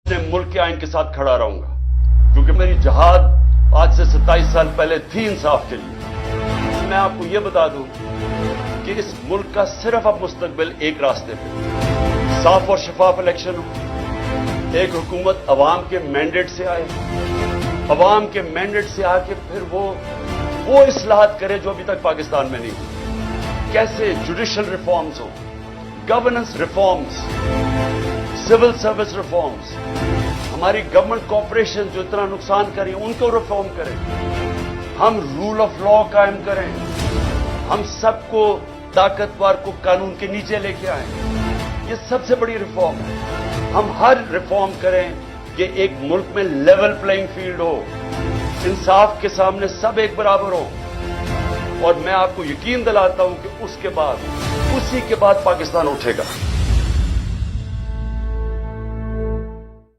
अपने मुल्क के आइन के साथ खड़ा रहूंगा, क्योंकि मेरी जहाद आज से 27 साल पहले थी इंसाफ के लिए। मैं आपको ये बता दूं कि इस मुल्क का सिर्फ अब मुस्तकबिल एक रास्ते पे, साफ और शफाफ इलेक्शन हो, एक हुकूमत अवाम के मैंडेट से आए, अवाम के मैंडेट से आके फिर वो इस्लाहत करे जो अभी तक पाकिस्तान में नहीं हुई। कैसे जुडिशल रिफॉर्म्स हो, governance reforms, civil service reforms, हमारी गवर्नमेंट कॉर्पोरेशन जो इतना नुकसान करें उनको रिफॉर्म करें, हम रूल ऑफ लॉ कायम करें, हम सबको ताकतवर को कानून के नीचे लेके आए। ये सबसे बड़ी रिफॉर्म है। हम हर रिफॉर्म करें कि एक मुल्क में लेवल प्लेइंग फील्ड हो, इंसाफ के सामने सब एक बराबर हो। और मैं आपको यकीन दिलाता हूं कि उसी के बाद पाकिस्तान उठेगा।